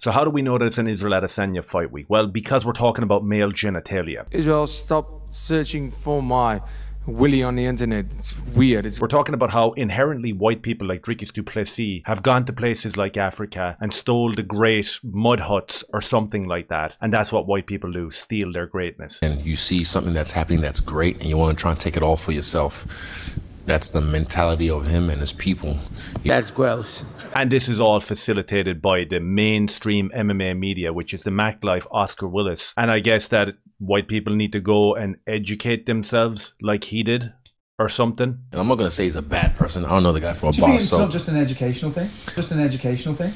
So how do we know that it's an Israel Adesanya fight week? Well, because we're talking about male genitalia. Israel, stop searching for my Willie on the internet. It's weird. We're talking about how inherently white people like Dricus Du Plessis have gone to places like Africa and stole the great mud huts or something like that. And that's what white people do, steal their greatness. And you see something that's happening that's great and you want to try and take it all for yourself. That's the mentality of him and his people. That's gross. And this is all facilitated by the mainstream MMA media, which is the Mac Life Oscar Willis. And I guess that white people need to go and educate themselves like he did or something. And I'm not going to say he's a bad person. I don't know the guy from a Do you think bar. it's not just an educational thing? Just an educational thing?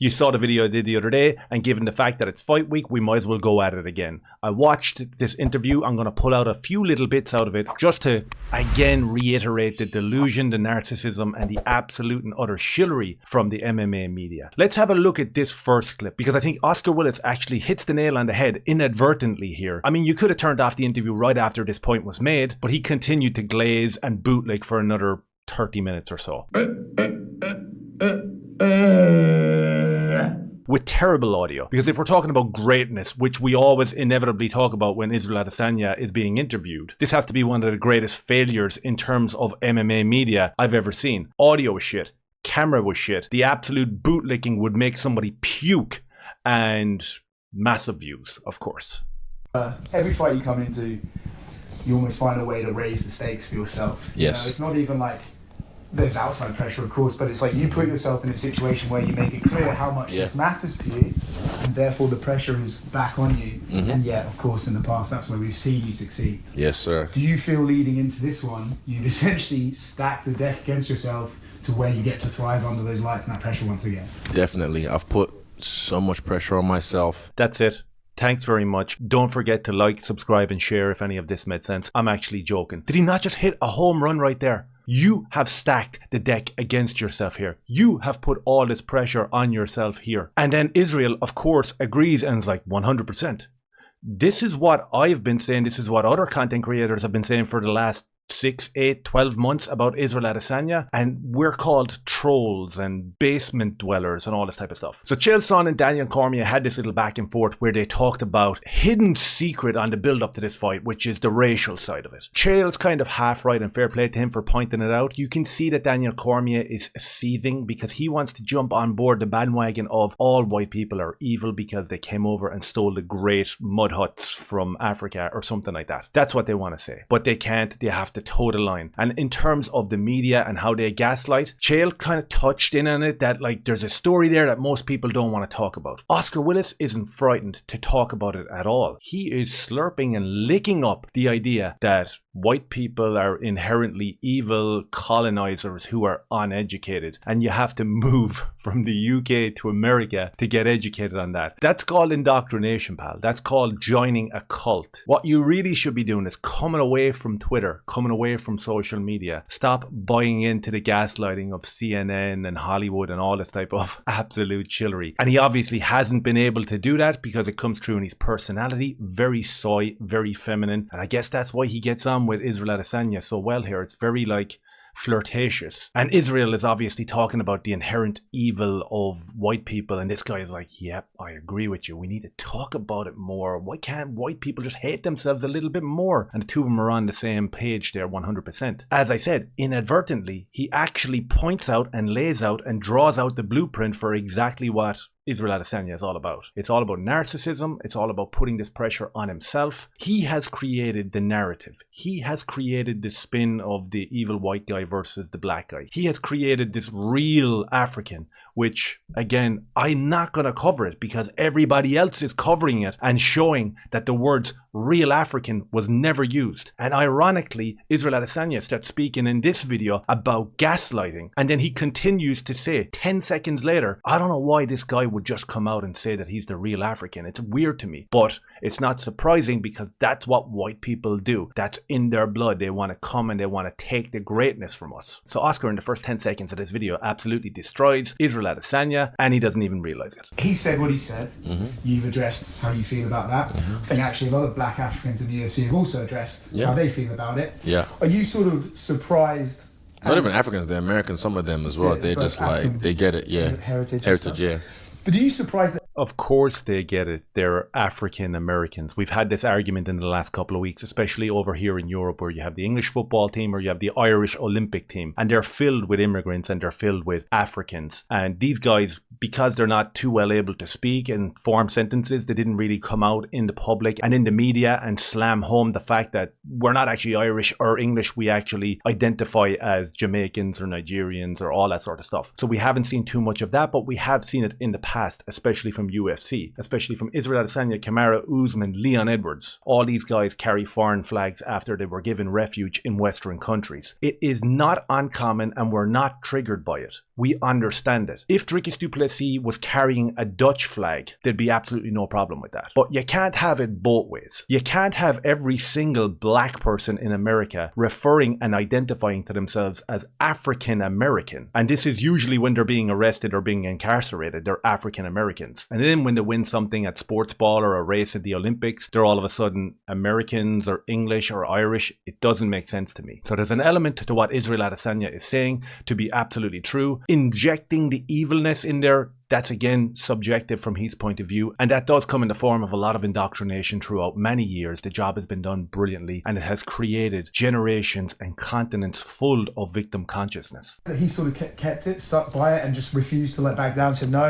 You saw the video I did the other day, and given the fact that it's fight week, we might as well go at it again. I watched this interview. I'm going to pull out a few little bits out of it just to, again, reiterate the delusion, the narcissism, and the absolute and utter shillery from the MMA media. Let's have a look at this first clip, because I think Oscar Willis actually hits the nail on the head inadvertently here. I mean, you could have turned off the interview right after this point was made, but he continued to glaze and bootleg for another 30 minutes or so. With terrible audio, because if we're talking about greatness, which we always inevitably talk about when Israel Adesanya is being interviewed, this has to be one of the greatest failures in terms of MMA media I've ever seen. Audio was shit, camera was shit, the absolute bootlicking would make somebody puke, and massive views, of course. Every fight you come into, you almost find a way to raise the stakes for yourself. Yes. You know, it's not even like there's outside pressure, of course, but it's like you put yourself in a situation where you make it clear how much this matters to you, and therefore the pressure is back on you. And yet, of course, in the past, that's where we've seen you succeed. Yes, sir. Do you feel leading into this one, you've essentially stacked the deck against yourself to where you get to thrive under those lights and that pressure once again? Definitely. I've put so much pressure on myself. That's it. Thanks very much. Don't forget to like, subscribe, and share if any of this made sense. I'm actually joking. Did he not just hit a home run right there? You have stacked the deck against yourself here. You have put all this pressure on yourself here. And then Israel, of course, agrees and is like 100%. This is what I've been saying. This is what other content creators have been saying for the last 6, 8, 12 months about Israel Adesanya, and we're called trolls and basement dwellers and all this type of stuff. So Chael Sonnen and Daniel Cormier had this little back and forth where they talked about hidden secret on the build up to this fight, which is the racial side of it. Chael's kind of half right, and fair play to him for pointing it out. You can see that Daniel Cormier is seething because he wants to jump on board the bandwagon of all white people are evil because they came over and stole the great mud huts from Africa or something like that. That's what they want to say, but they can't. They have to toe the line. And in terms of the media and how they gaslight, Chael kind of touched in on it that like there's a story there that most people don't want to talk about. Oscar Willis isn't frightened to talk about it at all. He is slurping and licking up the idea that white people are inherently evil colonizers who are uneducated, and you have to move from the UK to America to get educated on that. That's called indoctrination, pal. That's called joining a cult. What you really should be doing is coming away from Twitter, coming away from social media. Stop buying into the gaslighting of CNN and Hollywood and all this type of absolute chillery. And he obviously hasn't been able to do that because it comes through in his personality. Very soy, very feminine. And I guess that's why he gets on with Israel Adesanya so well here. It's very like flirtatious. And Israel is obviously talking about the inherent evil of white people, and this guy is like, yep, I agree with you. We need to talk about it more. Why can't white people just hate themselves a little bit more? And the two of them are on the same page there 100%. As I said, inadvertently, he actually points out and lays out and draws out the blueprint for exactly what Israel Adesanya is all about. It's all about narcissism. It's all about putting this pressure on himself. He has created the narrative. He has created the spin of the evil white guy versus the black guy. He has created this real African, which again, I'm not going to cover it because everybody else is covering it and showing that the words real African was never used. And ironically, Israel Adesanya starts speaking in this video about gaslighting, and then he continues to say 10 seconds later, I don't know why this guy would just come out and say that he's the real African. It's weird to me, but it's not surprising because that's what white people do. That's in their blood. They want to come and they want to take the greatness from us. So Oscar in the first 10 seconds of this video absolutely destroys Israel Adesanya, and he doesn't even realize it. He said what he said. You've addressed how you feel about that. I think actually a lot of black Africans in the UFC have also addressed how they feel about it. Yeah. Are you sort of surprised Not even Africans, they're Americans, some of them as well. They're just like, they get it, yeah. Heritage, yeah. But are you surprised that Of course they get it. They're African Americans. We've had this argument in the last couple of weeks, especially over here in Europe, where you have the English football team or you have the Irish Olympic team, and they're filled with immigrants and they're filled with Africans. And these guys, because they're not too well able to speak and form sentences, they didn't really come out in the public and in the media and slam home the fact that we're not actually Irish or English. We actually identify as Jamaicans or Nigerians or all that sort of stuff. So we haven't seen too much of that, but we have seen it in the past, especially from UFC, especially from Israel Adesanya, Kamaru Usman, Leon Edwards. All these guys carry foreign flags after they were given refuge in Western countries. It is not uncommon and we're not triggered by it. We understand it. If Dricus Du Plessis was carrying a Dutch flag, there'd be absolutely no problem with that. But you can't have it both ways. You can't have every single black person in America referring and identifying to themselves as African American. And this is usually when they're being arrested or being incarcerated. They're African Americans. And then when they win something at sports ball or a race at the Olympics, they're all of a sudden Americans or English or Irish. It doesn't make sense to me. So there's an element to what Israel Adesanya is saying to be absolutely true. Injecting the evilness in there, that's again subjective from his point of view, and that does come in the form of a lot of indoctrination throughout many years. The job has been done brilliantly and it has created generations and continents full of victim consciousness. he sort of kept it, stuck by it, and just refused to let back down? Said, no,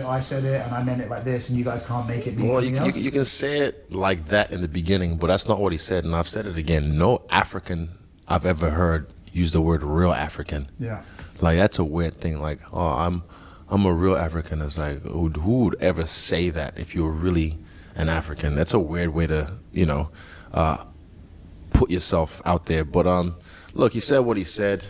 I said it and I meant it like this, and you guys can't make it mean Well, something else? you can say it like that in the beginning, but that's not what he said, and I've said it again. No African I've ever heard use the word real African. Yeah. Like, that's a weird thing. Like, oh, I'm a real African. It's like, who would ever say that if you're really an African? That's a weird way to, put yourself out there. But look, he said what he said.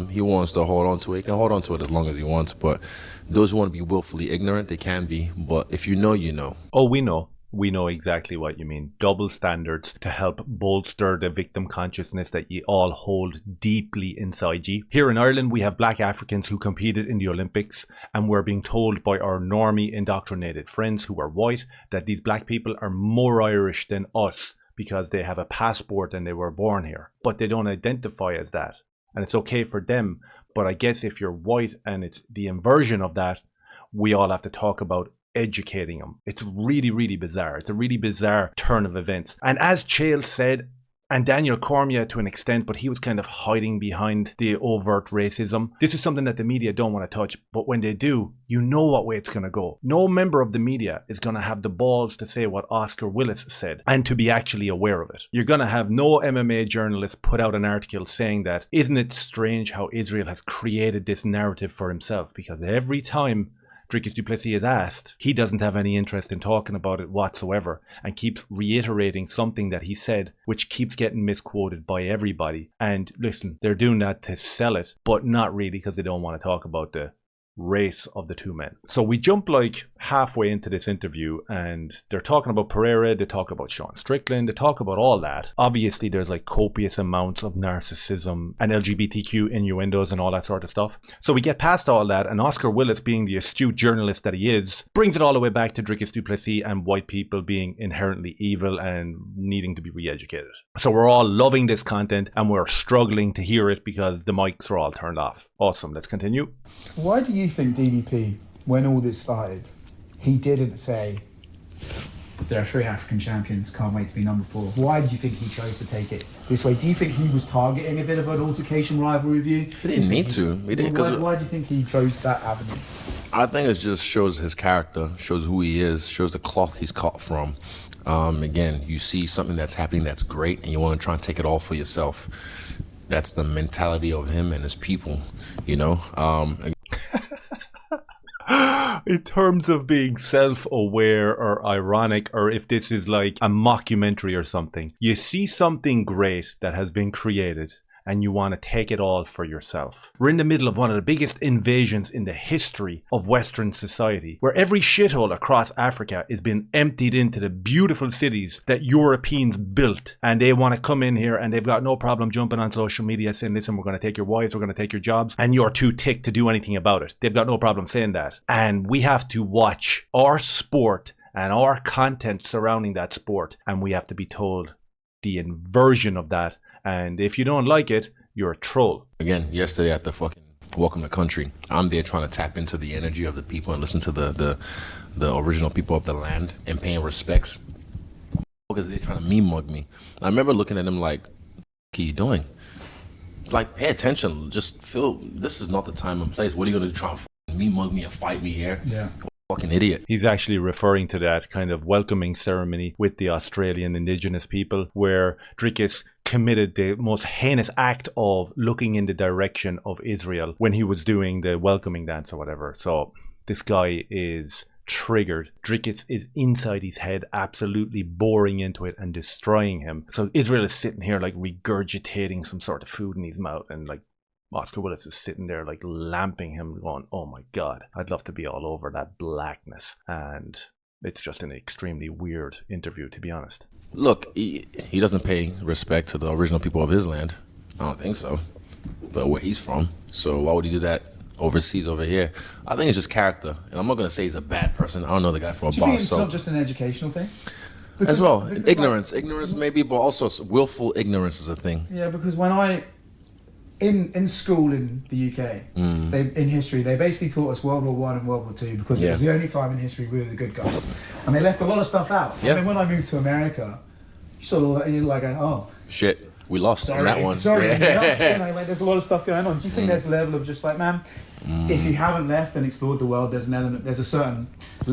He wants to hold on to it. He can hold on to it as long as he wants. But those who want to be willfully ignorant, they can be. But if you know, you know. Oh, we know. We know exactly what you mean. Double standards to help bolster the victim consciousness that you all hold deeply inside you. Here in Ireland, we have black Africans who competed in the Olympics, and we're being told by our normie indoctrinated friends who are white that these black people are more Irish than us because they have a passport and they were born here. But they don't identify as that. And it's okay for them. But I guess if you're white and it's the inversion of that, we all have to talk about educating them. It's really, really bizarre. It's a really bizarre turn of events. And as Chael said, and Daniel Cormier to an extent, but he was kind of hiding behind the overt racism. This is something that the media don't want to touch, but when they do, you know what way it's going to go. No member of the media is going to have the balls to say what Oscar Willis said and to be actually aware of it. You're going to have no MMA journalist put out an article saying that, isn't it strange how Israel has created this narrative for himself? Because every time Dricus Du Plessis is asked, he doesn't have any interest in talking about it whatsoever and keeps reiterating something that he said, which keeps getting misquoted by everybody. And listen, they're doing that to sell it, but not really, because they don't want to talk about the race of the two men. So we jump like halfway into this interview and they're talking about Pereira, they talk about Sean Strickland, they talk about all that. Obviously there's like copious amounts of narcissism and LGBTQ innuendos and all that sort of stuff. So we get past all that, and Oscar Willis, being the astute journalist that he is, brings it all the way back to Dricus Du Plessis and white people being inherently evil and needing to be re-educated. So we're all loving this content and we're struggling to hear it because the mics are all turned off. Awesome, let's continue. Why do you think DDP, when all this started, he didn't say, there are 3 African champions, can't wait to be number 4? Why do you think he chose to take it this way? Do you think he was targeting a bit of an altercation rivalry with you? He didn't need to. He didn't. Why do you think he chose that avenue? I think it just shows his character, shows who he is, shows the cloth he's cut from. Again, you see something that's happening that's great and you want to try and take it all for yourself. That's the mentality of him and his people, you know. In terms of being self-aware or ironic, or if this is like a mockumentary or something, you see something great that has been created and you want to take it all for yourself. We're in the middle of one of the biggest invasions in the history of Western society, where every shithole across Africa is being emptied into the beautiful cities that Europeans built, and they want to come in here and they've got no problem jumping on social media saying, listen, we're going to take your wives, we're going to take your jobs, and you're too ticked to do anything about it. They've got no problem saying that. And we have to watch our sport and our content surrounding that sport, and we have to be told the inversion of that. And if you don't like it, you're a troll. Again, yesterday at the fucking Welcome to Country, I'm there trying to tap into the energy of the people and listen to the original people of the land and paying respects. Because they're trying to meme mug me. I remember looking at them like, what are you doing? Like, pay attention. Just feel this is not the time and place. What are you going to try and meme mug me and fight me here? Yeah. Fucking idiot. He's actually referring to that kind of welcoming ceremony with the Australian Indigenous people where Dricus committed the most heinous act of looking in the direction of Israel when he was doing the welcoming dance or whatever. So this guy is triggered. Dricus is inside his head, absolutely boring into it and destroying him. So Israel is sitting here like regurgitating some sort of food in his mouth, and like Oscar Willis is sitting there like lamping him, going, oh my god, I'd love to be all over that blackness. And it's just an extremely weird interview, to be honest. Look, he doesn't pay respect to the original people of his land. I don't think so. But where he's from. So why would he do that overseas over here? I think it's just character. And I'm not going to say he's a bad person. I don't know the guy from a Do you think bar. it's So not just an educational thing? as well, because, ignorance. Ignorance maybe, but also willful ignorance is a thing. Yeah, because when in school in the UK, in history, they basically taught us World War One and World War Two because it was the only time in history we were the good guys, and they left a lot of stuff out. Yeah. And then when I moved to America, you sort of you're like, oh, Shit, we lost on sorry, that one. sorry, Yeah. you know, like, there's a lot of stuff going on. Do you think there's a level of just like, man, if you haven't left and explored the world, there's an element, there's a certain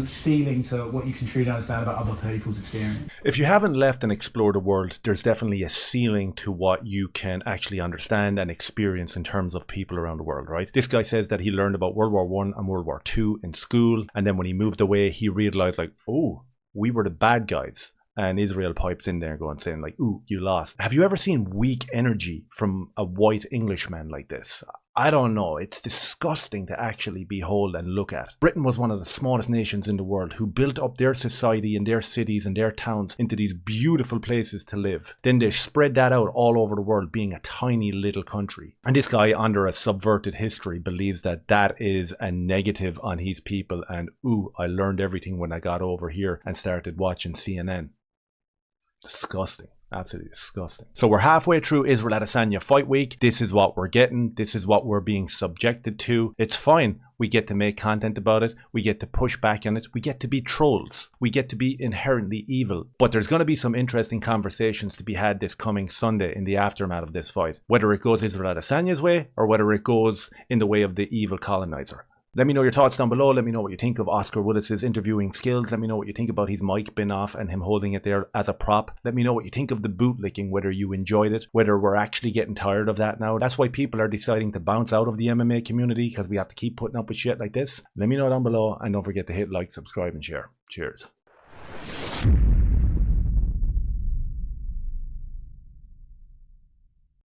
ceiling to what you can truly understand about other people's experience? If you haven't left and explored the world, there's definitely a ceiling to what you can actually understand and experience in terms of people around the world, right? This guy says that he learned about World War One and World War Two in school, and then when he moved away, he realized like, oh, we were the bad guys. And Israel pipes in there going, saying like, ooh, you lost. Have you ever seen weak energy from a white Englishman like this? I don't know. It's disgusting to actually behold and look at. Britain was one of the smallest nations in the world who built up their society and their cities and their towns into these beautiful places to live. Then they spread that out all over the world, being a tiny little country. And this guy, under a subverted history, believes that that is a negative on his people. And ooh, I learned everything when I got over here and started watching CNN. Disgusting. Absolutely disgusting. So we're halfway through Israel Adesanya fight week. This is what we're getting. This is what we're being subjected to. It's fine. We get to make content about it. We get to push back on it. We get to be trolls. We get to be inherently evil. But there's going to be some interesting conversations to be had this coming Sunday in the aftermath of this fight. Whether it goes Israel Adesanya's way or whether it goes in the way of the evil colonizer. Let me know your thoughts down below. Let me know what you think of Oscar Willis's interviewing skills. Let me know what you think about his mic being off and him holding it there as a prop. Let me know what you think of the bootlicking, whether you enjoyed it, whether we're actually getting tired of that now. That's why people are deciding to bounce out of the MMA community, because we have to keep putting up with shit like this. Let me know down below, and don't forget to hit like, subscribe, and share. Cheers.